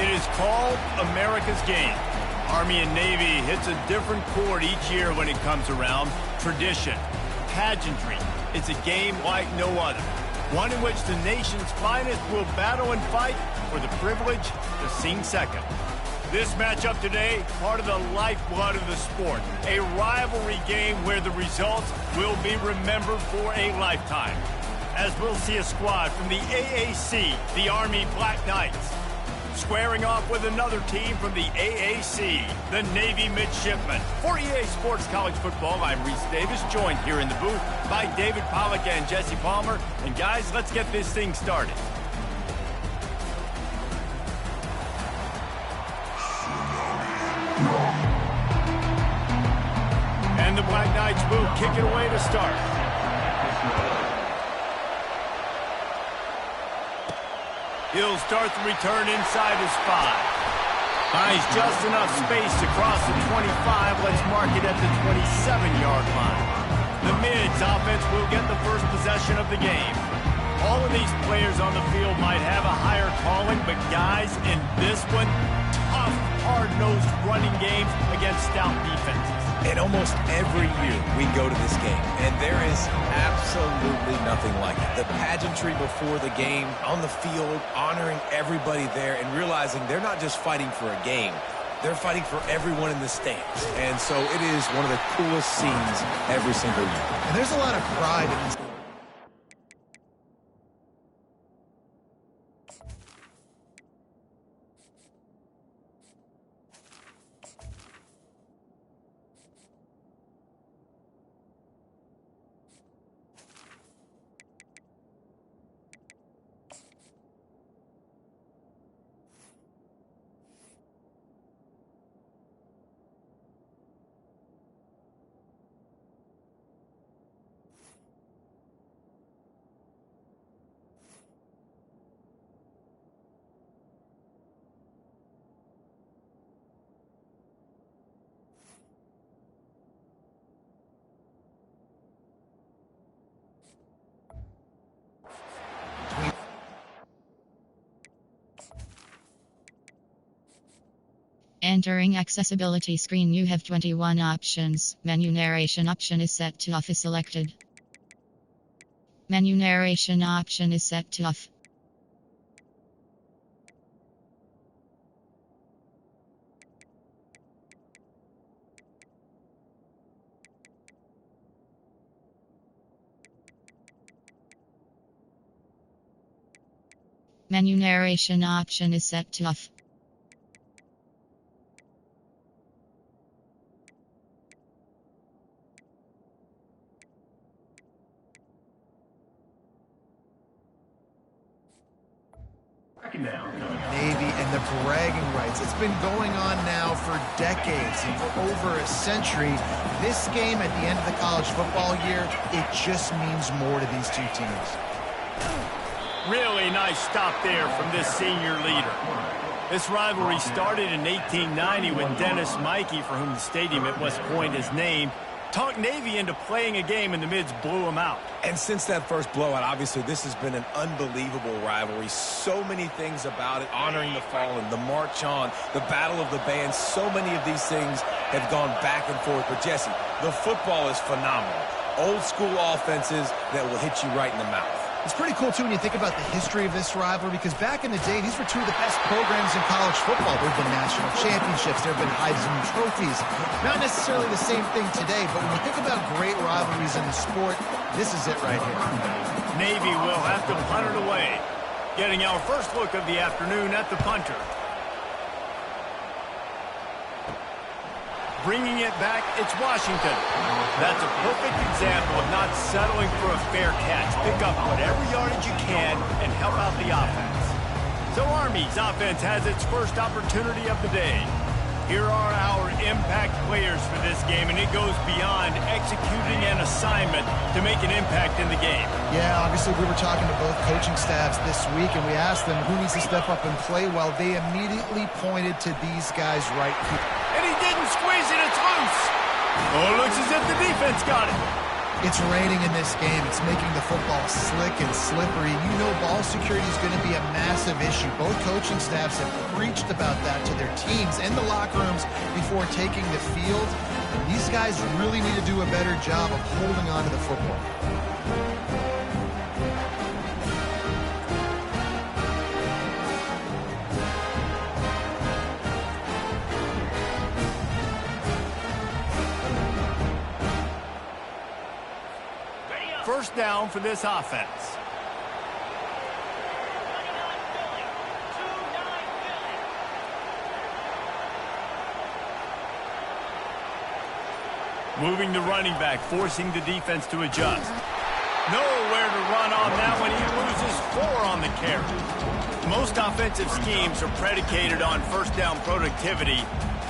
It is called America's Game. Army and Navy hits a different chord each year when it comes around. Tradition, pageantry. It's a game like no other. One in which the nation's finest will battle and fight for the privilege to sing second. This matchup today, part of the lifeblood of the sport. A rivalry game where the results will be remembered for a lifetime. As we'll see a squad from the AAC, the Army Black Knights, squaring off with another team from the AAC, the Navy Midshipmen. For EA Sports College Football, I'm Reese Davis, joined here in the booth by David Pollack and Jesse Palmer. And guys, let's get this thing started. And the Black Knights will kick it away to start. He'll start the return inside his 5. Finds just enough space to cross the 25. Let's mark it at the 27-yard line. The Mids offense will get the first possession of the game. All of these players on the field might have a higher calling, but guys, in this one, tough, hard-nosed running games against stout defenses. And almost every year we go to this game, and there is absolutely nothing like it. The pageantry before the game, on the field, honoring everybody there, and realizing they're not just fighting for a game, they're fighting for everyone in the stands. And so it is one of the coolest scenes every single year. And there's a lot of pride in this. Entering accessibility screen, you have 21 options. Menu narration option is set to off is selected. Menu narration option is set to off. Menu narration option is set to off. Navy and the bragging rights. It's been going on now for decades, and for over a century. This game at the end of the college football year, it just means more to these two teams. Really nice stop there from this senior leader. This rivalry started in 1890 when Dennis Mikey, for whom the stadium at West Point is named, talked Navy into playing a game, and the Mids blew him out. And since that first blowout, obviously, this has been an unbelievable rivalry. So many things about it, honoring the fallen, the march on, the battle of the bands. So many of these things have gone back and forth. But, Jesse, the football is phenomenal. Old school offenses that will hit you right in the mouth. It's pretty cool, too, when you think about the history of this rivalry, because back in the day, these were two of the best programs in college football. There have been national championships. There have been Heisman trophies. Not necessarily the same thing today, but when you think about great rivalries in the sport, this is it right here. Navy will have to punt it away. Getting our first look of the afternoon at the punter. Bringing it back, it's Washington. That's a perfect example of not settling for a fair catch. Pick up whatever yardage you can and help out the offense. So Army's offense has its first opportunity of the day. Here are our impact players for this game, and it goes beyond executing an assignment to make an impact in the game. Yeah, obviously we were talking to both coaching staffs this week, and we asked them who needs to step up and play well. They immediately pointed to these guys right here. And he didn't squeeze it, it's loose. Oh, it looks as if the defense got it. It's raining in this game. It's making the football slick and slippery. You know ball security is going to be a massive issue. Both coaching staffs have preached about that to their teams and the locker rooms before taking the field. These guys really need to do a better job of holding on to the football. First down for this offense. Moving the running back, forcing the defense to adjust. Nowhere to run on that one. He loses 4 on the carry. Most offensive schemes are predicated on first down productivity.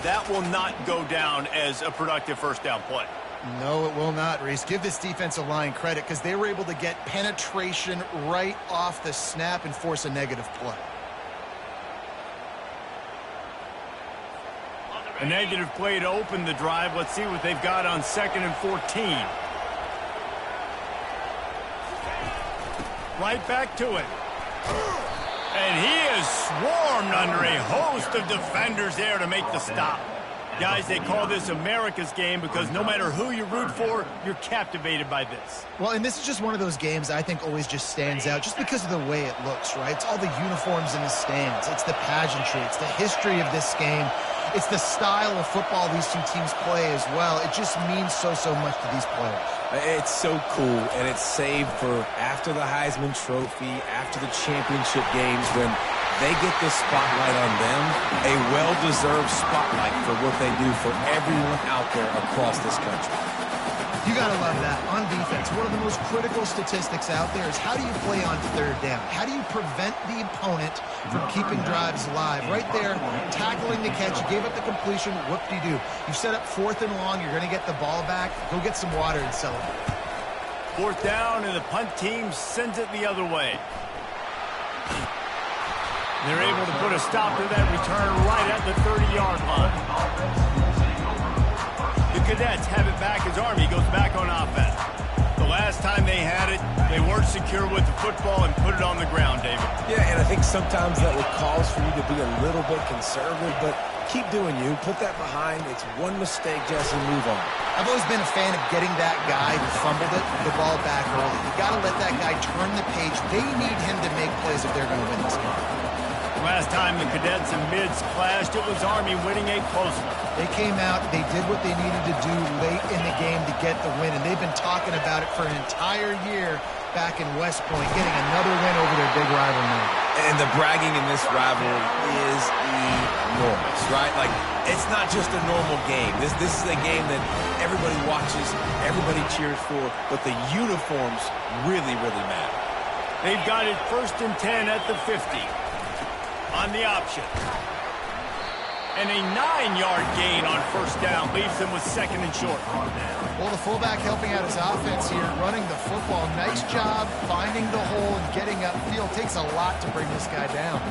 That will not go down as a productive first down play. No, it will not, Reese. Give this defensive line credit because they were able to get penetration right off the snap and force a negative play. A negative play to open the drive. Let's see what they've got on 2nd and 14. Right back to it. And he is swarmed under a host of defenders there to make the stop. Guys, they call this America's game because no matter who you root for, you're captivated by this. Well, and this is just one of those games I think always just stands out just because of the way it looks, right? It's all the uniforms in the stands. It's the pageantry. It's the history of this game. It's the style of football these two teams play as well. It just means so much to these players. It's so cool, and it's saved for after the Heisman Trophy, after the championship games, when they get the spotlight on them, a well-deserved spotlight for what they do for everyone out there across this country. You got to love that. On defense, one of the most critical statistics out there is how do you play on 3rd down? How do you prevent the opponent from keeping drives alive? Right there, tackling the catch. You gave up the completion. What do? You set up 4th and long. You're going to get the ball back. Go get some water and celebrate. 4th down, and the punt team sends it the other way. They're able to put a stop to that return right at the 30-yard line. The Cadets have it back as Army goes back on offense. The last time they had it, they weren't secure with the football and put it on the ground, David. Yeah, and I think sometimes that would cause for you to be a little bit conservative, but keep doing you. Put that behind. It's one mistake, Jesse, move on. I've always been a fan of getting that guy who fumbled it, the ball back early. You got to let that guy turn the page. They need him to make plays if they're going to win this game. Last time the Cadets and Mids clashed, it was Army winning a close one. They came out, they did what they needed to do late in the game to get the win, and they've been talking about it for an entire year back in West Point, getting another win over their big rival now. And the bragging in this rivalry is enormous, right? Like, it's not just a normal game. This is a game that everybody watches, everybody cheers for, but the uniforms really matter. They've got it 1st and 10 at the 50. On the option. And a 9-yard gain on 1st down leaves them with 2nd and short. Well, the fullback helping out his offense here, running the football. Nice job finding the hole and getting upfield. Takes a lot to bring this guy down.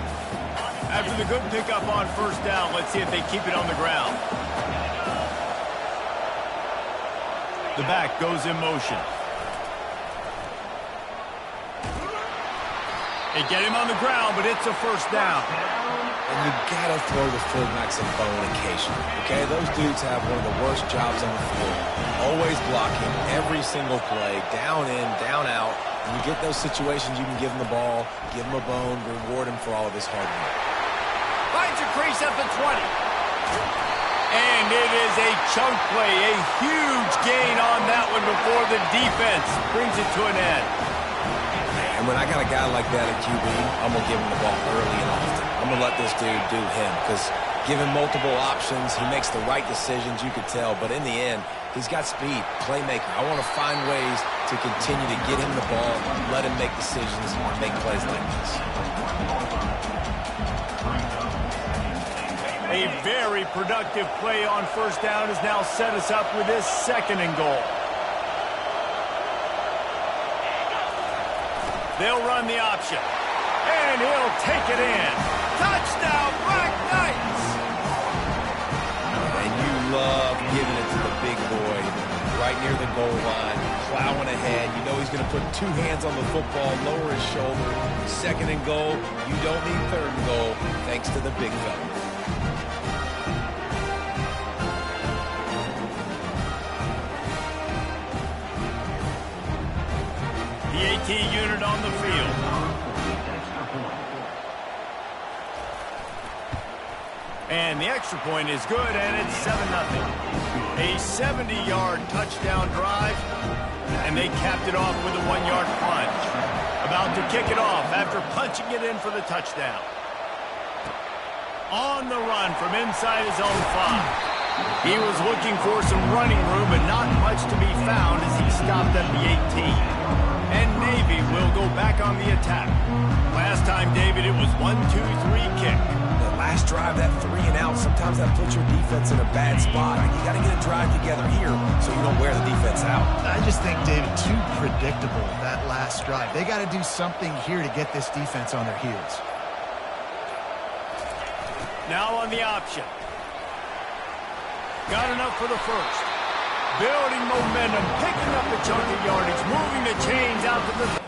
After the good pickup on 1st down, let's see if they keep it on the ground. The back goes in motion. They get him on the ground, but it's a 1st down. And you gotta throw the fullbacks a bone occasionally, okay? Those dudes have one of the worst jobs on the field. Always blocking every single play, down in, down out. When you get those situations, you can give them the ball, give them a bone, reward him for all of his hard work. Finds a crease at the 20. And it is a chunk play, a huge gain on that one before the defense brings it to an end. And when I got a guy like that at QB, I'm going to give him the ball early and often. I'm going to let this dude do him because give him multiple options. He makes the right decisions, you could tell. But in the end, he's got speed, playmaker. I want to find ways to continue to get him the ball, let him make decisions, make plays like this. A very productive play on 1st down has now set us up with this 2nd and goal. They'll run the option. And he'll take it in. Touchdown, Black Knights! And you love giving it to the big boy right near the goal line, plowing ahead. You know he's going to put two hands on the football, lower his shoulder. Second and goal, you don't need third and goal, thanks to the big fella. The AT unit on the field. And the extra point is good, and it's 7-0. A 70-yard touchdown drive, and they capped it off with a 1-yard plunge. About to kick it off after punching it in for the touchdown. On the run from inside his own 5. He was looking for some running room, but not much to be found as he stopped at the 18. And Navy will go back on the attack. Last time, David, it was 1-2-3 kick. Last drive, that 3 and out, sometimes that puts your defense in a bad spot. You got to get a drive together here so you don't wear the defense out. I just think, David, too predictable, that last drive. They got to do something here to get this defense on their heels. Now on the option. Got enough for the first. Building momentum, picking up a chunk of yardage, moving the chains out to the...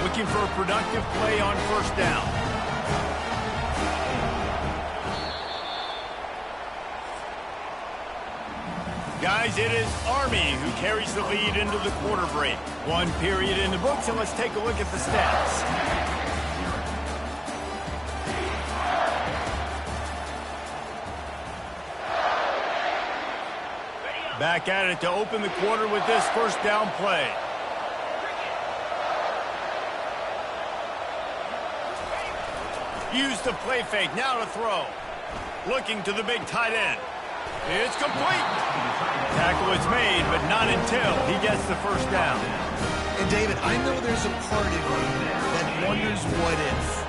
Looking for a productive play on first down. Guys, it is Army who carries the lead into the quarter break. 1 period in the books, and let's take a look at the stats. Back at it to open the quarter with this first down play. Used the play fake, now to throw. Looking to the big tight end. It's complete. Tackle is made, but not until he gets the first down. And David, I know there's a part of you that wonders what if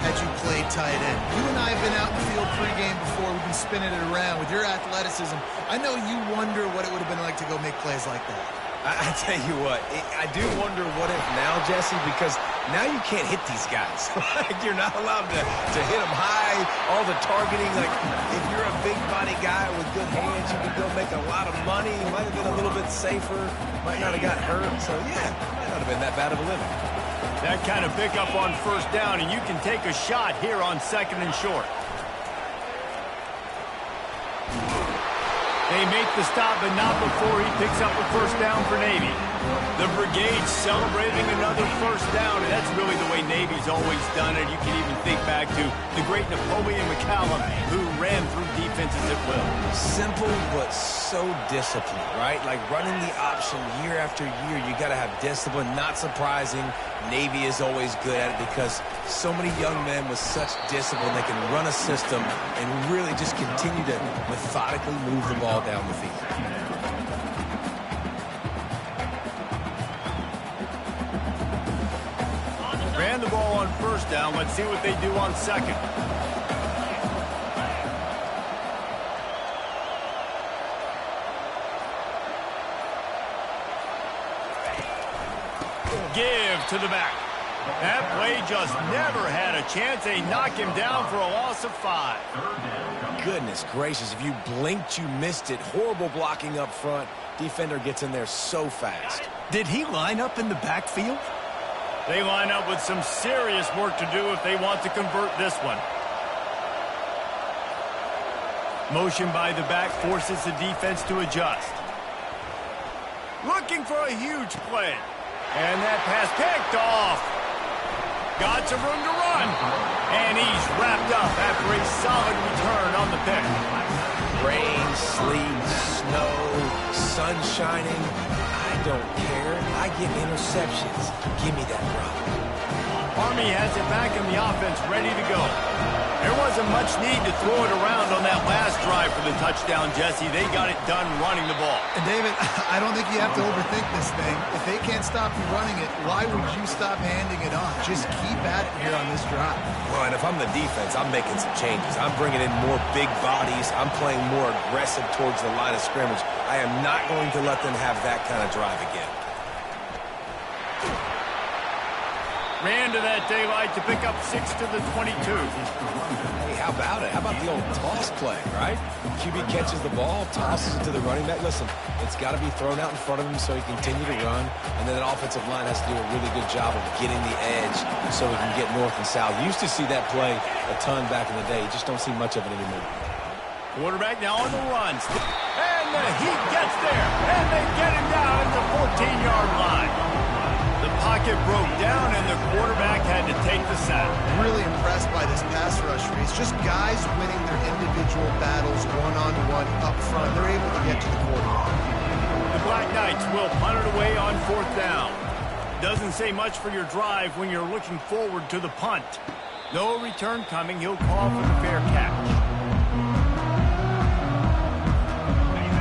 had you played tight end. You and I have been out in the field pregame before. We've been spinning it around with your athleticism. I know you wonder what it would have been like to go make plays like that. I tell you what, I do wonder what if now, Jesse, because now you can't hit these guys. You're not allowed to hit them high, all the targeting. Like, if you're a big body guy with good hands, you can go make a lot of money. You might have been a little bit safer, might not have got hurt. So, yeah, might not have been that bad of a living. That kind of pickup on first down, and you can take a shot here on second and short. They make the stop, but not before he picks up a first down for Navy. The brigade celebrating another first down, and that's really the way Navy's always done it. You can even think back to the great Napoleon McCallum, who ran through defenses at will. Simple, but so disciplined, right? Like running the option year after year, you got to have discipline. Not surprising, Navy is always good at it because so many young men with such discipline, they can run a system and really just continue to methodically move the ball down the field. Ran the ball on first down. Let's see what they do on second. Give to the back. That play just never had a chance. They knock him down for a loss of 5. Goodness gracious, if you blinked, you missed it. Horrible blocking up front. Defender gets in there so fast. Did he line up in the backfield? They line up with some serious work to do if they want to convert this one. Motion by the back forces the defense to adjust. Looking for a huge play. And that pass picked off. Got some room to run. And he's wrapped up after a solid return on the pick. Rain, sleet, snow, sun's shining. I don't care. I get interceptions. Give me that rock. Army has it back in the offense, ready to go. There wasn't much need to throw it around on that last drive for the touchdown, Jesse. They got it done running the ball. And David, I don't think you have to overthink this thing. If they can't stop you running it, why would you stop handing it off? Just keep at it here on this drive. Well, and if I'm the defense, I'm making some changes. I'm bringing in more big bodies. I'm playing more aggressive towards the line of scrimmage. I am not going to let them have that kind of drive again. Ran to that daylight to pick up 6 to the 22. Hey, how about it? How about the old toss play, right? QB catches the ball, tosses it to the running back. Listen, it's got to be thrown out in front of him so he can continue to run, and then an offensive line has to do a really good job of getting the edge so we can get north and south. Used to see that play a ton back in the day. You just don't see much of it anymore. Quarterback now on the run. And the heat gets there, and they get him down at the 14-yard line. The pocket broke down, and the quarterback had to take the sack. Really impressed by this pass rush race. Just guys winning their individual battles one-on-one up front. They're able to get to the quarterback. The Black Knights will punt it away on 4th down. Doesn't say much for your drive when you're looking forward to the punt. No return coming. He'll call for the fair catch.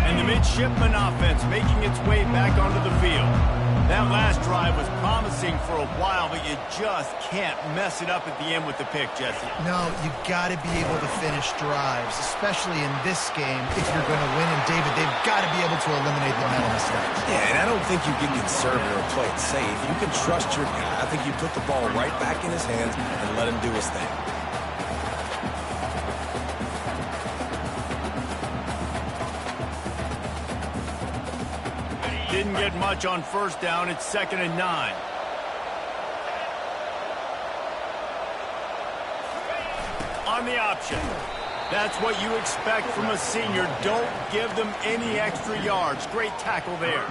And the midshipman offense making its way back onto the field. That last drive was promising for a while, but you just can't mess it up at the end with the pick, Jesse. No, you got to be able to finish drives, especially in this game if you're going to win. And David, they've got to be able to eliminate the mental mistakes. Yeah, and I don't think you get conservative or play it safe. You can trust your guy. I think you put the ball right back in his hands and let him do his thing. Didn't get much on 1st down. It's 2nd and 9. On the option. That's what you expect from a senior. Don't give them any extra yards. Great tackle there.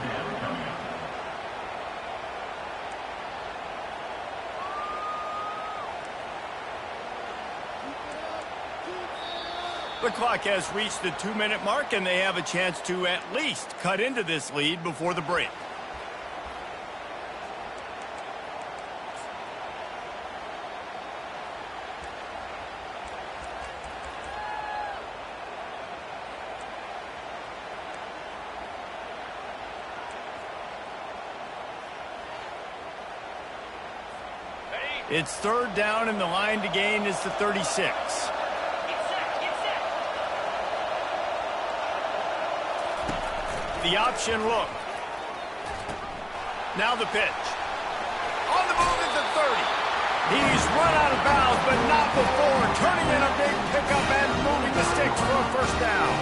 The clock has reached the 2-minute mark, and they have a chance to at least cut into this lead before the break. It's 3rd down, and the line to gain is the 36. The option look. Now the pitch. On the move at the 30. He's run out of bounds, but not before turning in a big pickup and moving the sticks for a 1st down.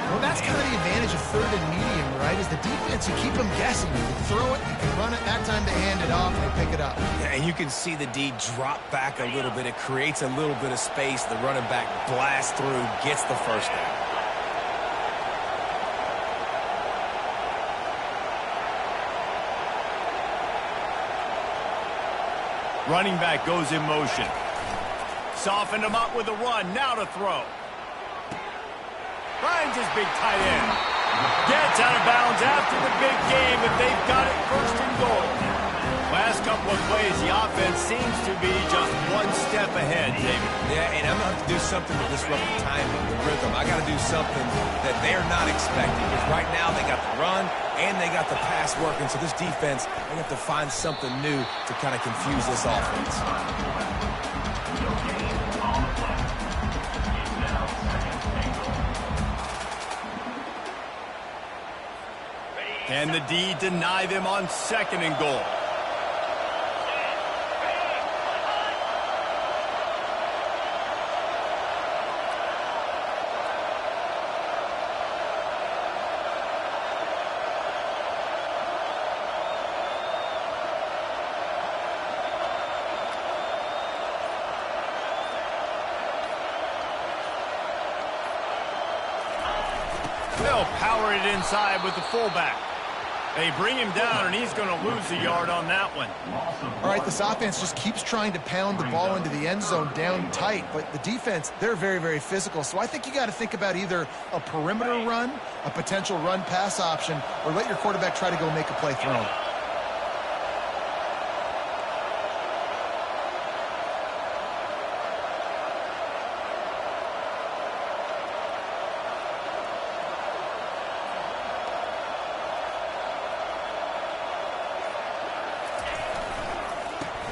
Well, that's kind of the advantage of 3rd and medium, right? Is the defense, you keep them guessing. You can throw it, you can run it. That time they hand it off and they pick it up. Yeah, and you can see the D drop back a little bit. It creates a little bit of space. The running back blasts through, gets the 1st down. Running back goes in motion. Softened him up with a run. Now to throw. Finds his big tight end. Gets out of bounds after the big game, but they've got it 1st and goal. Last couple of plays, the offense seems to be just one step ahead, David. Yeah, and I'm going to have to do something to disrupt the timing, the rhythm. I got to do something that they're not expecting. Because right now they got the run and they got the pass working. So this defense, they have to find something new to kind of confuse this offense. Can the D deny them on 2nd and goal? They'll power it inside with the fullback. They bring him down, and he's going to lose a yard on that one. All right, this offense just keeps trying to pound the ball into the end zone down tight, but the defense, they're very, very physical. So I think you got to think about either a perimeter run, a potential run-pass option, or let your quarterback try to go make a play thrown.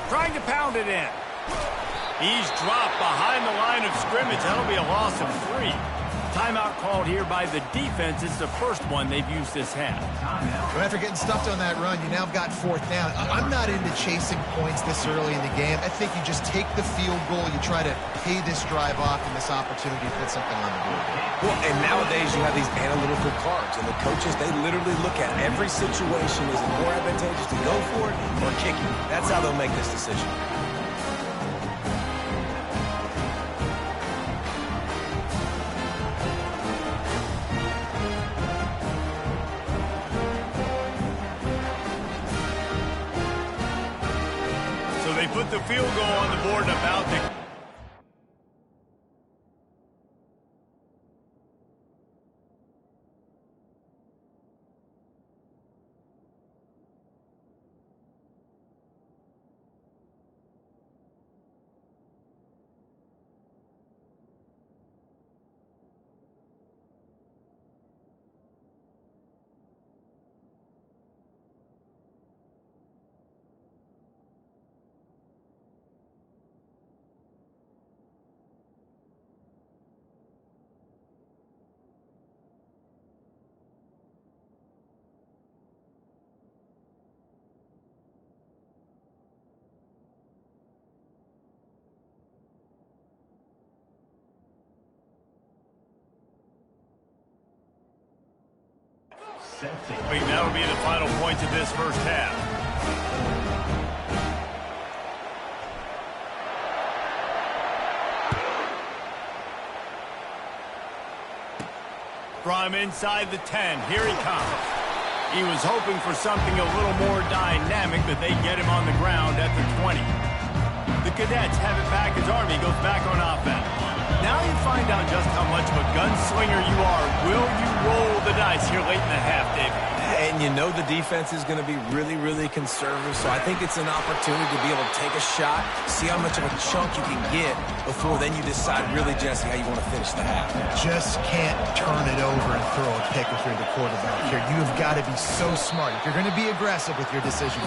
Trying to pound it in. He's dropped behind the line of scrimmage. That'll be a loss of 3. Timeout called here by the defense. It's the first one they've used this half. Well, after getting stuffed on that run, you now got 4th down. I'm not into chasing points this early in the game. I think you just take the field goal. You try to pay this drive off and this opportunity to put something on the board. Well, and nowadays you have these analytical cards, and the coaches, they literally look at every situation. Is it more advantageous to go for it or kick it? That's how they'll make this decision. They put the field goal on the board and about to... That'll be the final points of this first half. From inside the 10, here he comes. He was hoping for something a little more dynamic, but they get him on the ground at the 20. The Cadets have it back as Army goes back on offense. Now you find out just how much of a gunslinger you are. Will you roll the dice here late in the half, David? And you know the defense is going to be really, really conservative, so I think it's an opportunity to be able to take a shot, see how much of a chunk you can get before then you decide really, Jesse, how you want to finish the half. Just can't turn it over and throw a pick if you're the quarterback here. You've got to be so smart if you're going to be aggressive with your decision.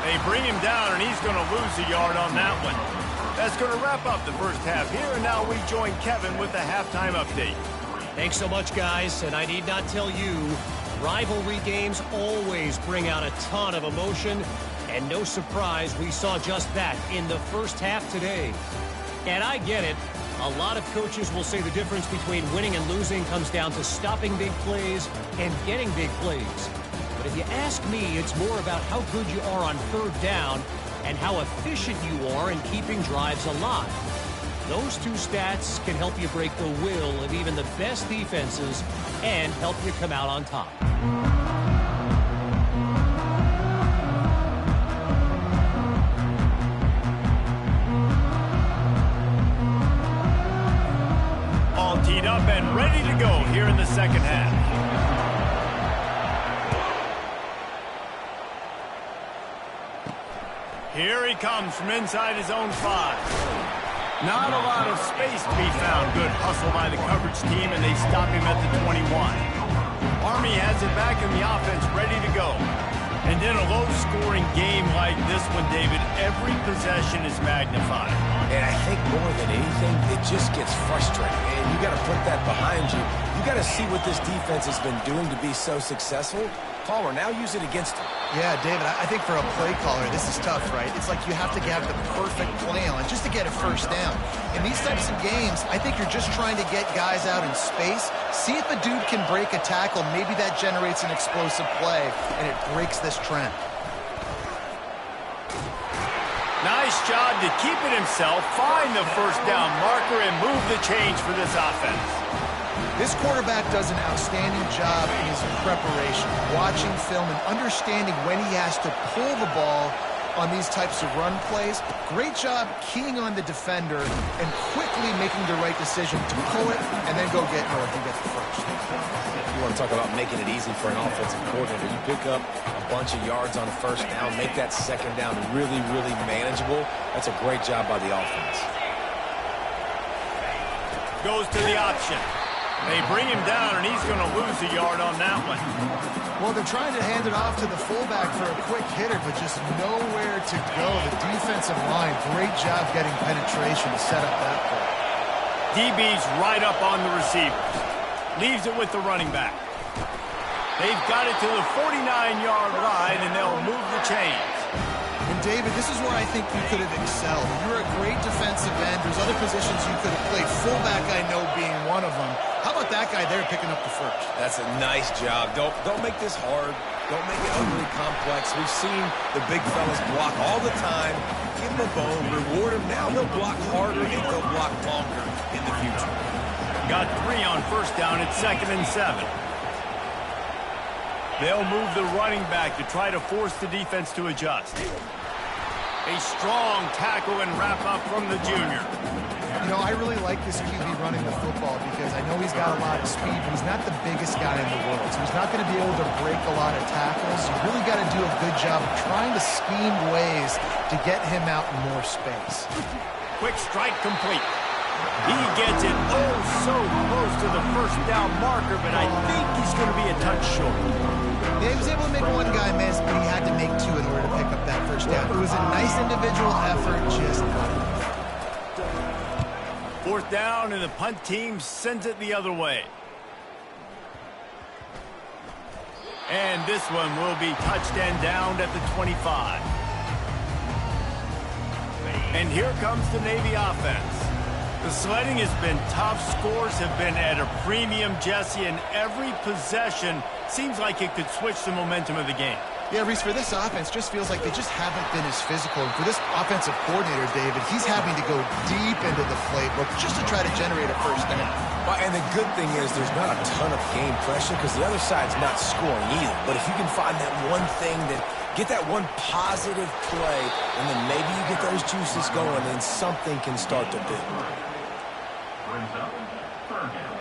They bring him down, and he's going to lose a yard on that one. That's going to wrap up the first half here, and now we join Kevin with the halftime update. Thanks so much, guys, and I need not tell you, rivalry games always bring out a ton of emotion, and no surprise, we saw just that in the first half today. And I get it. A lot of coaches will say the difference between winning and losing comes down to stopping big plays and getting big plays. But if you ask me, it's more about how good you are on 3rd down and how efficient you are in keeping drives alive. Those two stats can help you break the will of even the best defenses and help you come out on top. All teed up and ready to go here in the second half. Here he comes from inside his own 5. Not a lot of space to be found. Good hustle by the coverage team, and they stop him at the 21. Army has it back in the offense, ready to go. And in a low-scoring game like this one, David, every possession is magnified. And I think more than anything, it just gets frustrating. And you got to put that behind you. You got to see what this defense has been doing to be so successful. Palmer, now use it against him. Yeah, David, I think for a play caller, this is tough, right? It's like you have to have the perfect play on just to get a first down. In these types of games, I think you're just trying to get guys out in space, see if a dude can break a tackle. Maybe that generates an explosive play, and it breaks this trend. Nice job to keep it himself, find the first down marker, and move the change for this offense. This quarterback does an outstanding job in his preparation, watching film and understanding when he has to pull the ball on these types of run plays. Great job keying on the defender and quickly making the right decision to pull it and then go get North and get the first. You want to talk about making it easy for an offensive coordinator. You pick up a bunch of yards on a first down, make that second down really, really manageable. That's a great job by the offense. Goes to the option. They bring him down, and he's going to lose a yard on that one. Well, they're trying to hand it off to the fullback for a quick hitter, but just nowhere to go. The defensive line, great job getting penetration to set up that play. DB's right up on the receivers. Leaves it with the running back. They've got it to the 49-yard line, and they'll move the chains. And, David, this is where I think you could have excelled. You're a great defensive end. There's other positions you could have played. Fullback, I know, being one of them. How about that guy there picking up the first? That's a nice job. Don't make this hard. Don't make it overly complex. We've seen the big fellas block all the time. Give them a bone, reward them. Now they'll block harder and they'll block longer in the future. Got 3 on first down at 2nd and 7. They'll move the running back to try to force the defense to adjust. A strong tackle and wrap up from the junior. You know, I really like this QB running the football because I know he's got a lot of speed, but he's not the biggest guy in the world. So he's not going to be able to break a lot of tackles. You really got to do a good job of trying to scheme ways to get him out in more space. Quick strike complete. He gets it so close to the first down marker, but I think he's going to be a touch short. Yeah, he was able to make one guy miss, but he had to make 2 in order to pick up that first down. It was a nice individual effort, just not enough. 4th down, and the punt team sends it the other way. And this one will be touched and downed at the 25. And here comes the Navy offense. The sledding has been tough. Scores have been at a premium, Jesse, and every possession seems like it could switch the momentum of the game. Yeah, Reese, for this offense, just feels like they just haven't been as physical. And for this offensive coordinator, David, he's having to go deep into the playbook just to try to generate a first down. Well, and the good thing is there's not a ton of game pressure because the other side's not scoring either. But if you can find that one thing that get that one positive play, and then maybe you get those juices going, and something can start to build. Brings up 3rd down.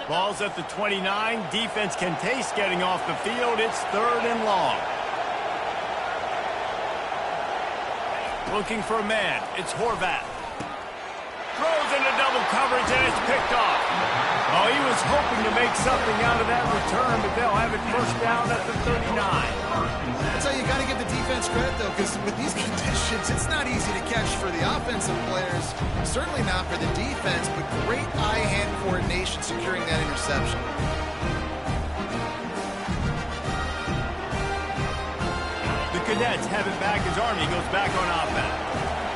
Ball's at the 29. Defense can taste getting off the field. It's 3rd and long. Looking for a man. It's Horvath. Throws into double coverage, and it's picked off. Oh, he was hoping to make something out of that return, but they'll have it first down at the 39. That's how you got to give the defense credit, though, because with these conditions, it's not easy to catch for the offensive players. Certainly not for the defense, but great eye-hand coordination securing that interception. The Cadets have it back as Army goes back on offense.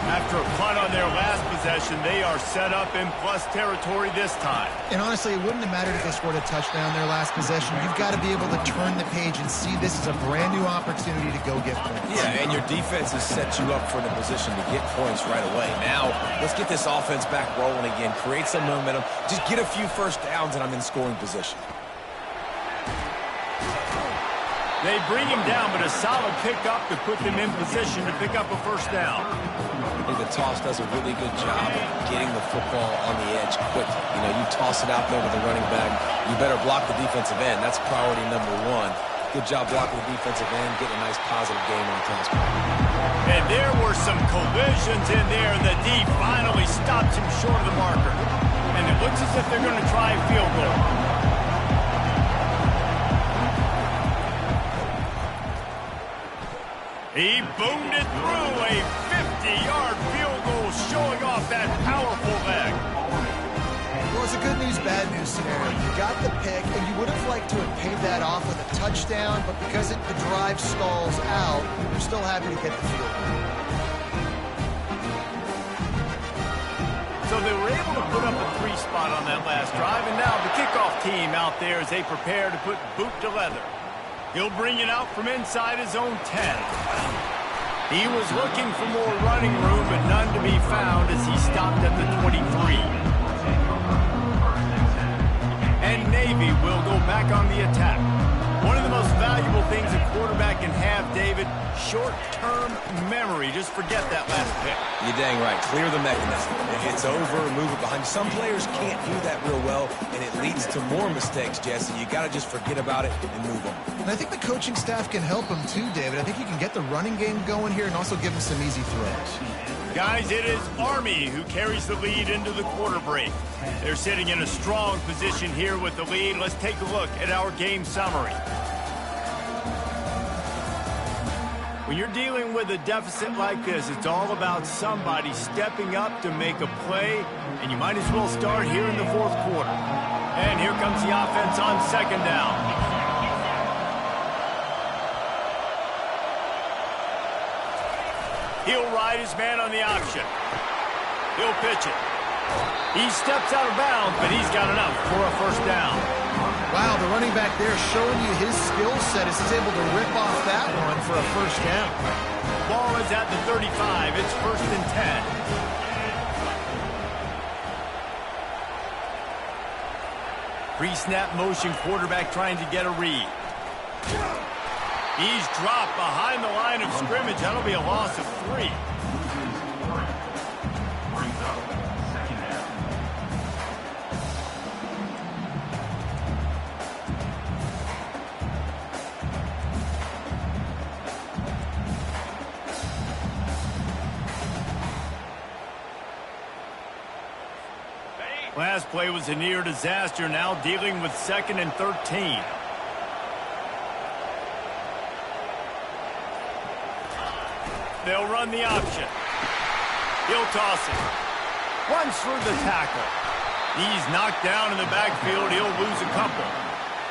After a punt on their last possession, they are set up in plus territory this time. And honestly, it wouldn't have mattered if they scored a touchdown their last possession. You've got to be able to turn the page and see this as a brand new opportunity to go get points. Yeah, and your defense has set you up for the position to get points right away. Now, let's get this offense back rolling again, create some momentum, just get a few first downs, and I'm in scoring position. They bring him down, but a solid pickup to put them in position to pick up a first down. I think the toss does a really good job of getting the football on the edge quickly. You know, you toss it out there to the running back, you better block the defensive end. That's priority number 1. Good job blocking the defensive end, getting a nice positive game on the cross. And there were some collisions in there. The D finally stops him short of the marker. And it looks as if they're going to try a field goal. He boomed it through a 50-yard field goal, showing off that powerful leg. Well, it's a good news, bad news scenario. You got the pick, and you would have liked to have paid that off with a touchdown, but because the drive stalls out, you're still happy to get the field goal. So they were able to put up a 3 spot on that last drive, and now the kickoff team out there as they prepare to put boot to leather. He'll bring it out from inside his own 10. He was looking for more running room, but none to be found as he stopped at the 23. And Navy will go back on the attack. One of the most valuable things a quarterback can have, David, short-term memory. Just forget that last pick. You're dang right. Clear the mechanism. It's over, move it behind. Some players can't do that real well, and it leads to more mistakes, Jesse. You got to just forget about it and move on. And I think the coaching staff can help him too, David. I think he can get the running game going here and also give him some easy throws. Guys, it is Army who carries the lead into the quarter break. They're sitting in a strong position here with the lead. Let's take a look at our game summary. When you're dealing with a deficit like this, it's all about somebody stepping up to make a play, and you might as well start here in the fourth quarter. And here comes the offense on second down. He'll ride his man on the option. He'll pitch it. He steps out of bounds, but he's got enough for a first down. Wow, the running back there showing you his skill set as he's able to rip off that one for a first down. Ball is at the 35. It's 1st and 10. Pre-snap motion quarterback trying to get a read. He's dropped behind the line of scrimmage. That'll be a loss of 3. Last play was a near disaster, now dealing with 2nd and 13. They'll run the option. He'll toss it. Runs through the tackle. He's knocked down in the backfield. He'll lose a couple.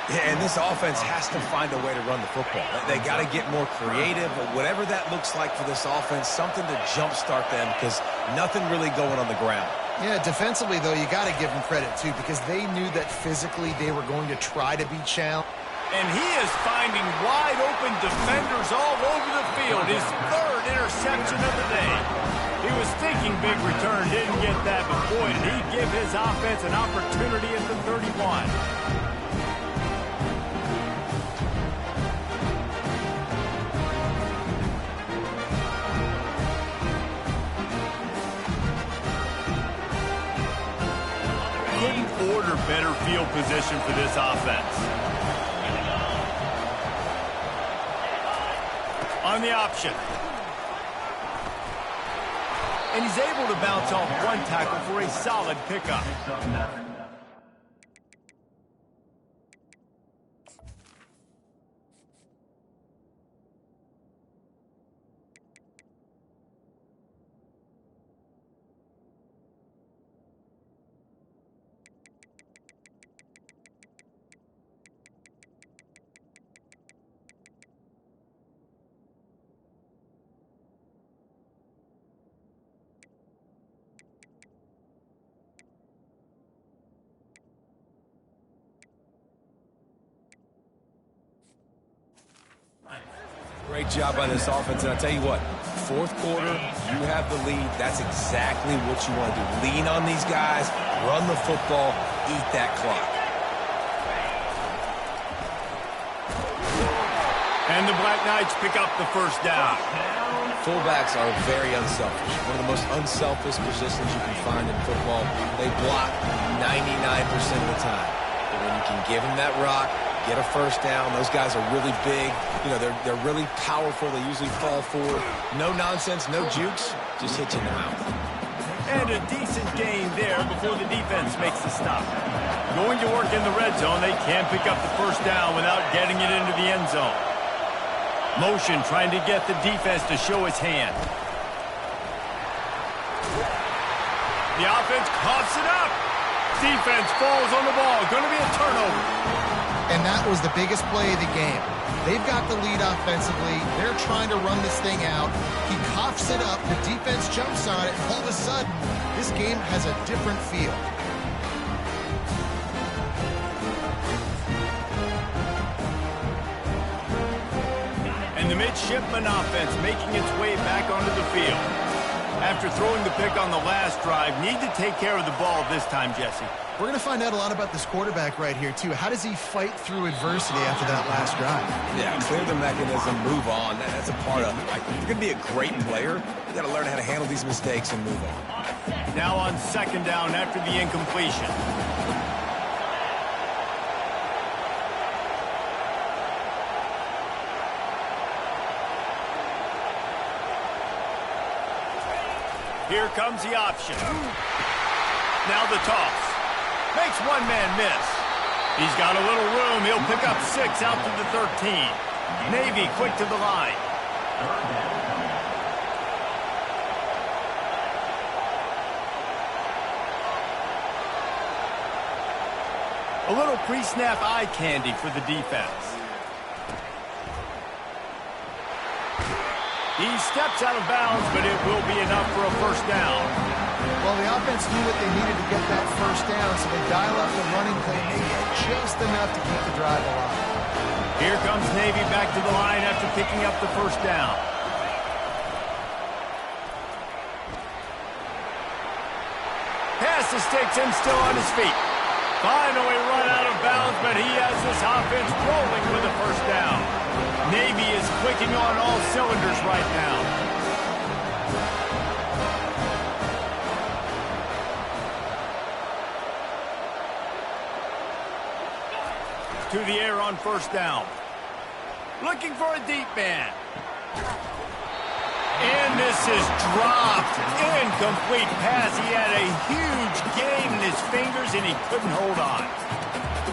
Yeah, and this offense has to find a way to run the football. They got to get more creative, but whatever that looks like for this offense, something to jumpstart them because nothing really going on the ground. Yeah, defensively, though, you got to give them credit, too, because they knew that physically they were going to try to be challenged. And he is finding wide-open defenders all over the field. His 3rd interception of the day. He was thinking big return, didn't get that, but boy, did he give his offense an opportunity at the 31. Couldn't order better field position for this offense. On the option. And he's able to bounce off one tackle for a solid pickup. Great job by this offense, and I'll tell you what, fourth quarter, you have the lead. That's exactly what you want to do. Lean on these guys, run the football, eat that clock. And the Black Knights pick up the first down. Fullbacks are very unselfish. One of the most unselfish positions you can find in football. They block 99% of the time. But when you can give them that rock, get a first down, those guys are really big. You know, they're really powerful. They usually fall forward. No nonsense, no jukes, just hit you in the mouth. And a decent gain there before the defense makes the stop. Going to work in the red zone, they can't pick up the first down without getting it into the end zone. Motion trying to get the defense to show its hand. The offense coughs it up. Defense falls on the ball. Going to be a turnover. And that was the biggest play of the game. They've got the lead offensively. They're trying to run this thing out. He coughs it up. The defense jumps on it. All of a sudden, this game has a different feel. And the The midshipman offense making its way back onto the field. After throwing the pick on the last drive, need to take care of the ball this time, Jesse. We're going to find out a lot about this quarterback right here, too. How does he fight through adversity after that last drive? Yeah, clear the mechanism, move on. That's a part of it. Like, if you're going to be a great player, you got to learn how to handle these mistakes and move on. Now on second down after the incompletion. Here comes the option. Now the toss. Makes one man miss. He's got a little room. He'll pick up 6 out to the 13. Navy quick to the line. A little pre-snap eye candy for the defense. He steps out of bounds, but it will be enough for a first down. Well, the offense knew what they needed to get that first down, so they dial up the running play maybe just enough to keep the drive alive. Here comes Navy back to the line after picking up the first down. Pass to Stigson, still on his feet. Finally run out of bounds, but he has this offense rolling with a first down. Navy is clicking on all cylinders right now. To the air on first down. Looking for a deep man. And this is dropped. Incomplete pass. He had a huge gain in his fingers, and he couldn't hold on.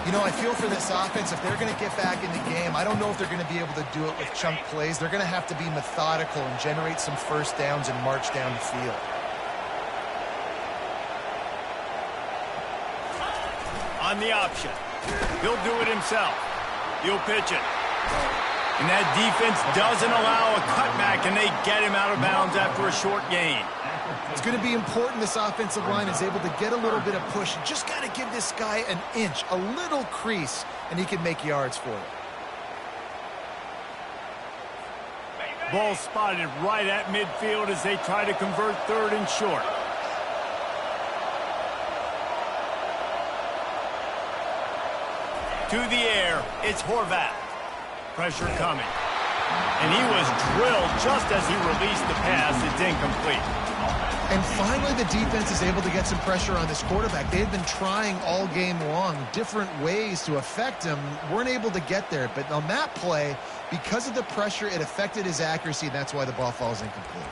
You know, I feel for this offense, if they're going to get back in the game, I don't know if they're going to be able to do it with chunk plays. They're going to have to be methodical and generate some first downs and march down the field. On the option. He'll do it himself. He'll pitch it. And that defense doesn't allow a cutback, and they get him out of bounds after a short gain. It's going to be important this offensive line is able to get a little bit of push. You just got to give this guy an inch, a little crease, and he can make yards for it. Ball spotted right at midfield as they try to convert third and short. To the air, it's Horvath. Pressure coming. And he was drilled just as he released the pass. It's incomplete. And finally, the defense is able to get some pressure on this quarterback. They've been trying all game long different ways to affect him. Weren't able to get there. But on that play, because of the pressure, it affected his accuracy, and that's why the ball falls incomplete.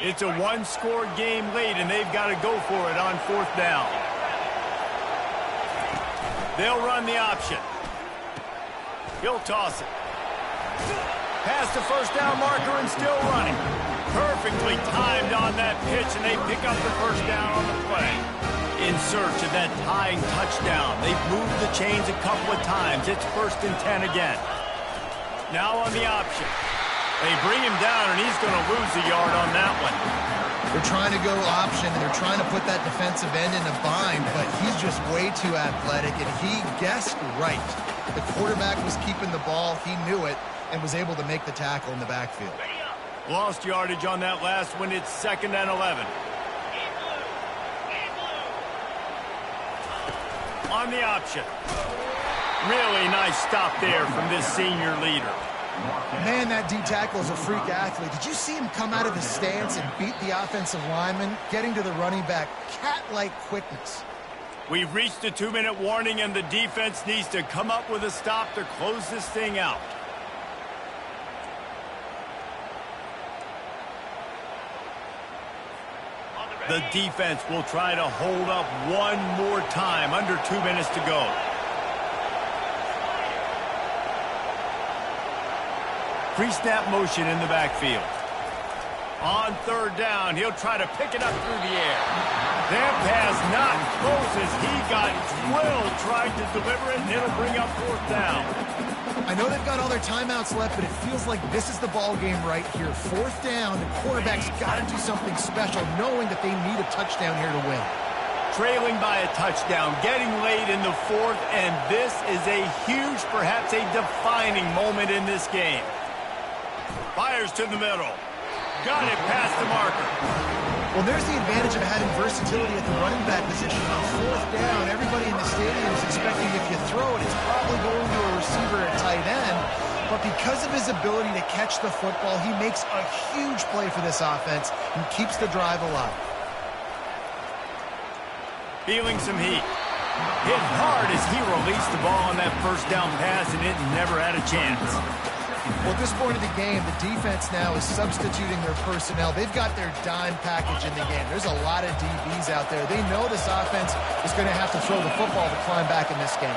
It's a one-score game late, and they've got to go for it on fourth down. They'll run the option. He'll toss it. Past the first down marker and still running. Perfectly timed on that pitch, and they pick up the first down on the play. In search of that tying touchdown. They've moved the chains a couple of times. It's 1st and 10 again. Now on the option. They bring him down, and he's going to lose a yard on that one. They're trying to go option, and they're trying to put that defensive end in a bind, but he's just way too athletic, and he guessed right. The quarterback was keeping the ball. He knew it and was able to make the tackle in the backfield. Lost yardage on that last one. It's 2nd and 11. On the option. Really nice stop there from this senior leader. Man, that D-tackle is a freak athlete. Did you see him come out of his stance and beat the offensive lineman, getting to the running back? Cat-like quickness. We've reached a 2-minute warning, and the defense needs to come up with a stop to close this thing out. The defense will try to hold up one more time, under 2 minutes to go. Pre-snap motion in the backfield. On third down, he'll try to pick it up through the air. That pass not close as he got drilled trying to deliver it, and it'll bring up fourth down. I know they've got all their timeouts left, but it feels like this is the ball game right here. 4th down, the quarterback's got to do something special, knowing that they need a touchdown here to win. Trailing by a touchdown, getting late in the 4th, and this is a huge, perhaps a defining moment in this game. Fires to the middle. Got it past the marker. Well, there's the advantage of having versatility at the running back position. On 4th down, everybody in the stadium is expecting if you throw it, it's probably going to a receiver at tight end. But because of his ability to catch the football, he makes a huge play for this offense and keeps the drive alive. Feeling some heat. Hit hard as he released the ball on that first down pass, and it never had a chance. Well, at this point of the game, the defense now is substituting their personnel. They've got their dime package in the game. There's a lot of DBs out there. They know this offense is going to have to throw the football to climb back in this game.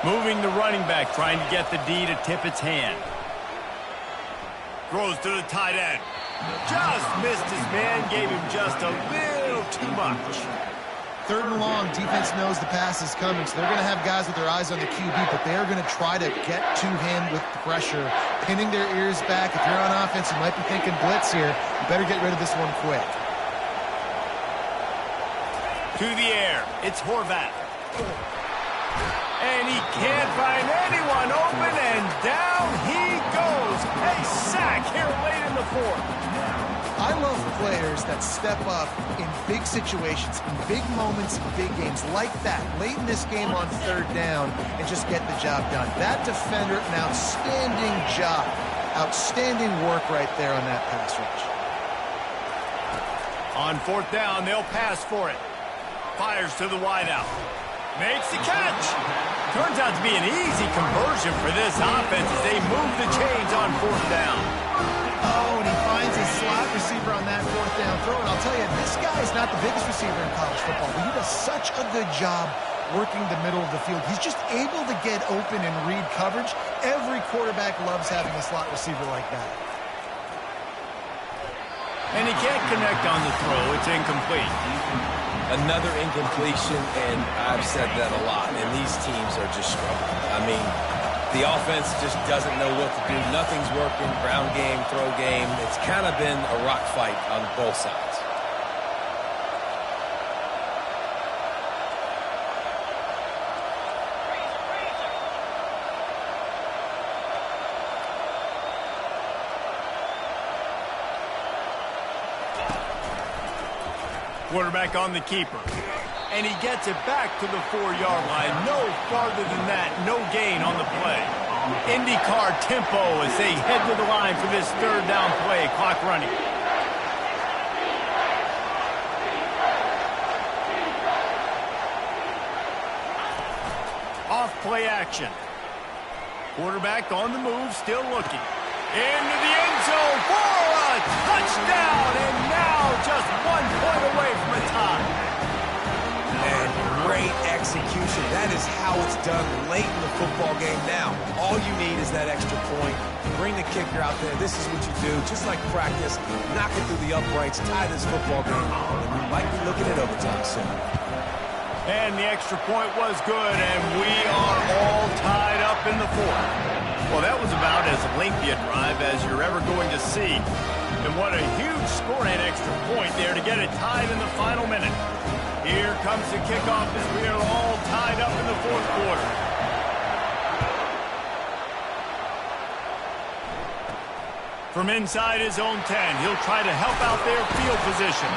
Moving the running back, trying to get the D to tip its hand. Throws to the tight end. Just missed his man, gave him just a little too much. 3rd and long, defense knows the pass is coming, so they're going to have guys with their eyes on the QB, but they're going to try to get to him with pressure, pinning their ears back. If you're on offense, you might be thinking blitz here. You better get rid of this one quick. To the air, it's Horvath. And he can't find anyone open, and down he goes. A sack here late in the 4th. I love players that step up in big situations, in big moments, in big games, like that, late in this game on 3rd down, and just get the job done. That defender, an outstanding job. Outstanding work right there on that pass rush. On 4th down, they'll pass for it. Fires to the wideout. Makes the catch. Turns out to be an easy conversion for this offense as they move the chains on 4th down. Oh, and he finds his slot receiver on that 4th down throw. And I'll tell you, this guy is not the biggest receiver in college football, but he does such a good job working the middle of the field. He's just able to get open and read coverage. Every quarterback loves having a slot receiver like that. And he can't connect on the throw. It's incomplete. Another incompletion, and I've said that a lot, and these teams are just struggling. I mean, the offense just doesn't know what to do. Nothing's working. Ground game, throw game. It's kind of been a rock fight on both sides. Quarterback on the keeper. And he gets it back to the 4-yard line. No farther than that. No gain on the play. IndyCar tempo as they head to the line for this 3rd down play. Clock running. Off play action. Quarterback on the move, still looking. Into the end zone for a touchdown. And now just 1 point away from a tie. And great execution. That is how it's done late in the football game now. All you need is that extra point. Bring the kicker out there. This is what you do. Just like practice, knock it through the uprights, tie this football game, and we might be looking at overtime soon. And the extra point was good, and we are all tied up in the 4th. Well, that was about as lengthy a drive as you're ever going to see. And what a huge score and extra point there to get it tied in the final minute. Here comes the kickoff as we are all tied up in the 4th quarter. From inside his own 10, he'll try to help out their field position.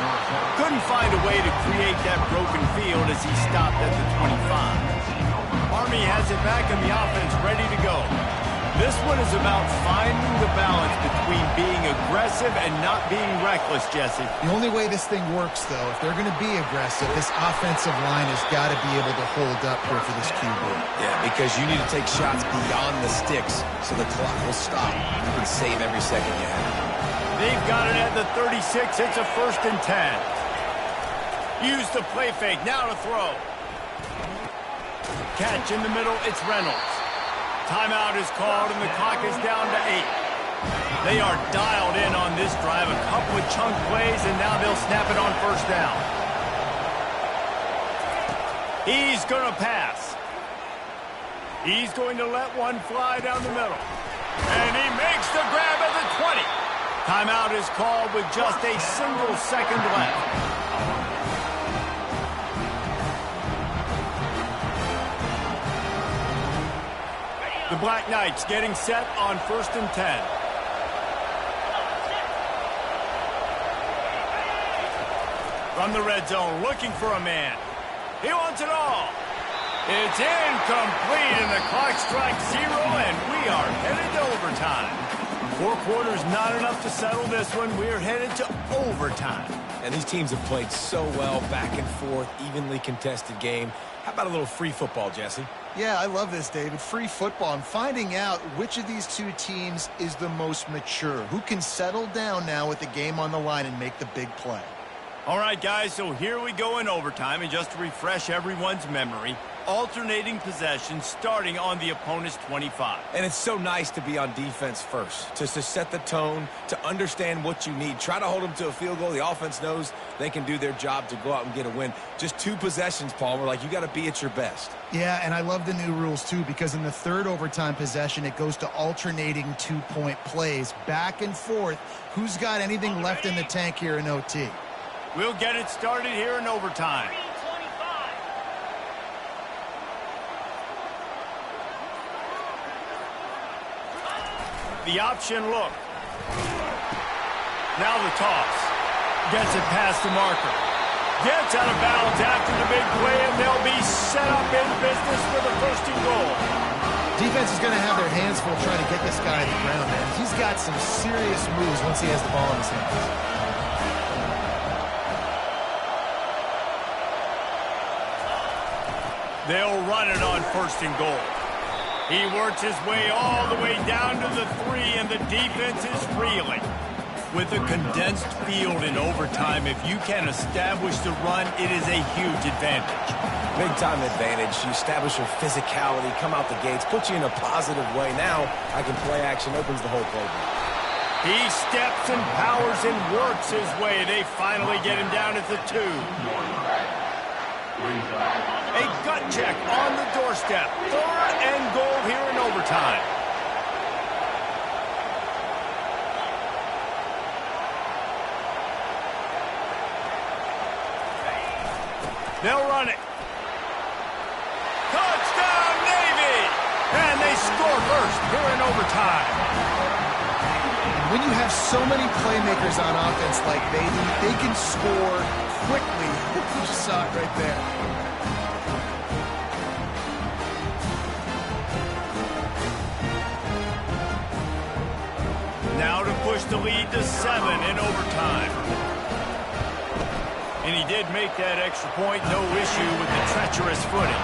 Couldn't find a way to create that broken field as he stopped at the 25. Army has it back in the offense, ready to go. This one is about finding the balance between being aggressive and not being reckless, Jesse. The only way this thing works, though, if they're going to be aggressive, this offensive line has got to be able to hold up here for this QB. Yeah, because you need to take shots beyond the sticks so the clock will stop. You can save every second you have. They've got it at the 36. It's a 1st and 10. Use the play fake. Now to throw. Catch in the middle. It's Reynolds. Timeout is called, and the clock is down to 8. They are dialed in on this drive. A couple of chunk plays, and now they'll snap it on 1st down. He's going to pass. He's going to let one fly down the middle. And he makes the grab at the 20. Timeout is called with just a single second left. The Black Knights getting set on 1st and 10. From the red zone, looking for a man. He wants it all. It's incomplete, and the clock strikes 0, and we are headed to overtime. 4 quarters not enough to settle this one. We're headed to overtime. And these teams have played so well, back and forth, evenly contested game. How about a little free football, Jesse? Yeah, I love this, David. Free football. I'm finding out which of these two teams is the most mature, who can settle down now with the game on the line and make the big play. All right, guys, so here we go in overtime, and just to refresh everyone's memory, alternating possessions starting on the opponent's 25. And it's so nice to be on defense first, just to set the tone, to understand what you need. Try to hold them to a field goal. The offense knows they can do their job to go out and get a win. Just 2 possessions, Paul. We're like, you got to be at your best. Yeah, and I love the new rules, too, because in the 3rd overtime possession, it goes to alternating 2-point plays, back and forth. Who's got anything left in the tank here in OT? We'll get it started here in overtime. The option look. Now the toss. Gets it past the marker. Gets out of bounds after the big play, and they'll be set up in business for the 1st and goal. Defense is going to have their hands full trying to get this guy to the ground, man. He's got some serious moves once he has the ball in his hands. They'll run it on 1st and goal. He works his way all the way down to the 3, and the defense is reeling. With a condensed field in overtime, if you can establish the run, it is a huge advantage. Big-time advantage. You establish your physicality, come out the gates, put you in a positive way. Now, I can play action, opens the whole playbook. He steps and powers and works his way. They finally get him down at the 2. A gut check on the doorstep. 3rd and goal here in overtime. They'll run it. Touchdown, Navy! And they score first here in overtime. When you have so many playmakers on offense like they do, they can score quickly. You just saw it right there. Now to push the lead to 7 in overtime. And he did make that extra point, no issue with the treacherous footing.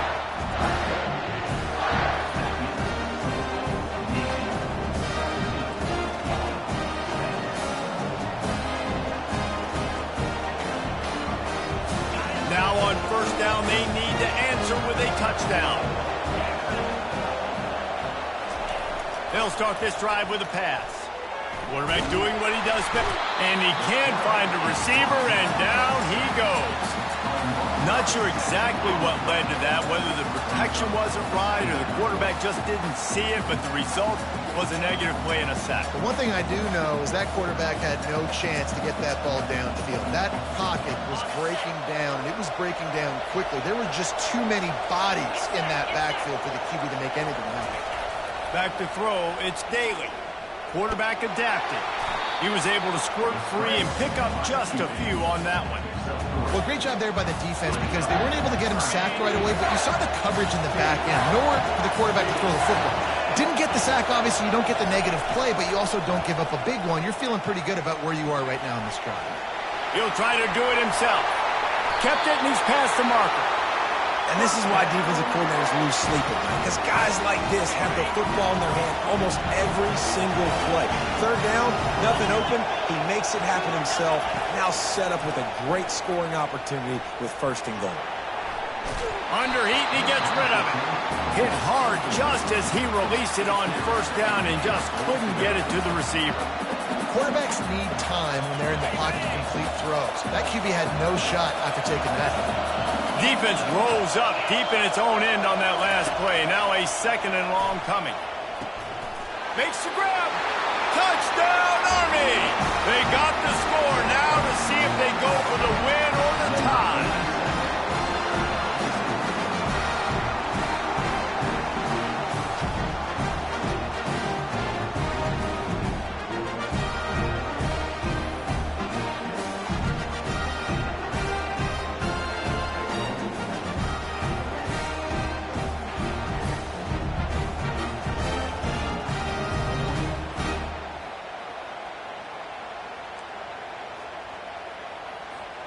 Now on 1st down, they need to answer with a touchdown. They'll start this drive with a pass. Quarterback doing what he does best, and he can't find a receiver, and down he goes. Not sure exactly what led to that, whether the protection wasn't right or the quarterback just didn't see it, but the result was a negative play and a sack. The one thing I do know is that quarterback had no chance to get that ball downfield. That pocket was breaking down, and it was breaking down quickly. There were just too many bodies in that backfield for the QB to make anything happen. Back to throw, it's Daly. Quarterback adapted. He was able to squirt free and pick up just a few on that one. Well, great job there by the defense because they weren't able to get him sacked right away, but you saw the coverage in the back end. Nowhere for the quarterback to throw the football. Didn't get the sack, obviously. You don't get the negative play, but you also don't give up a big one. You're feeling pretty good about where you are right now in this drive. He'll try to do it himself. Kept it, and he's past the marker. And this is why defensive coordinators lose sleep at night, because guys like this have the football in their hand almost every single play. 3rd down, nothing open. He makes it happen himself. Now set up with a great scoring opportunity with 1st and goal. Under heat, and he gets rid of it. Hit hard just as he released it on 1st down and just couldn't get it to the receiver. Quarterbacks need time when they're in the pocket to complete throws. That QB had no shot after taking that hit. Defense rolls up deep in its own end on that last play. Now a 2nd and long coming. Makes the grab. Touchdown, Army! They got the score. Now to see if they go for the win or the tie.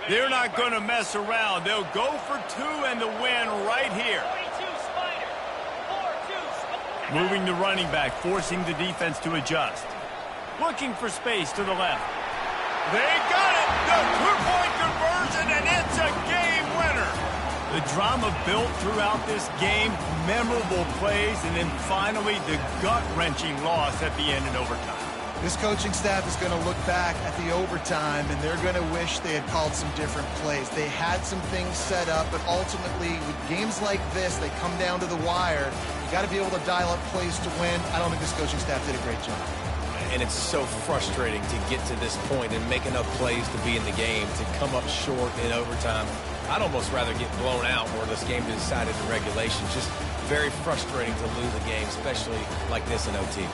They're not going to mess around. They'll go for 2 and the win right here. Moving the running back, forcing the defense to adjust. Looking for space to the left. They got it! The 2-point conversion, and it's a game winner! The drama built throughout this game, memorable plays, and then finally the gut-wrenching loss at the end in overtime. This coaching staff is going to look back at the overtime, and they're going to wish they had called some different plays. They had some things set up, but ultimately, with games like this, they come down to the wire. You got to be able to dial up plays to win. I don't think this coaching staff did a great job. And it's so frustrating to get to this point and make enough plays to be in the game, to come up short in overtime. I'd almost rather get blown out where this game is decided in regulation. Just very frustrating to lose a game, especially like this in OT.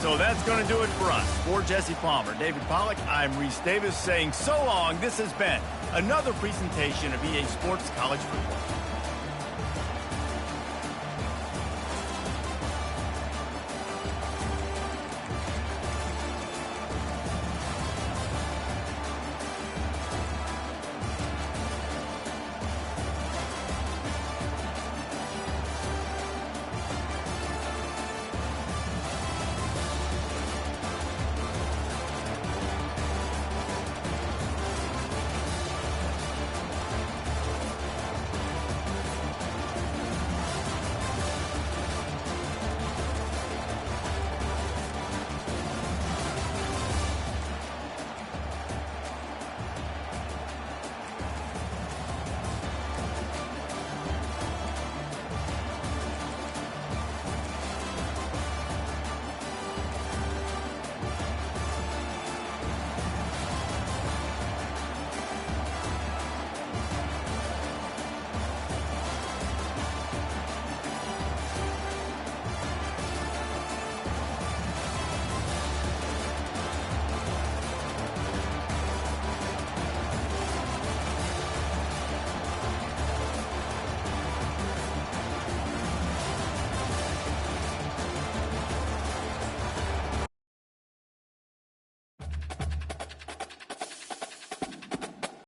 So that's going to do it for us. For Jesse Palmer, David Pollack, I'm Reese Davis saying so long. This has been another presentation of EA Sports College Football.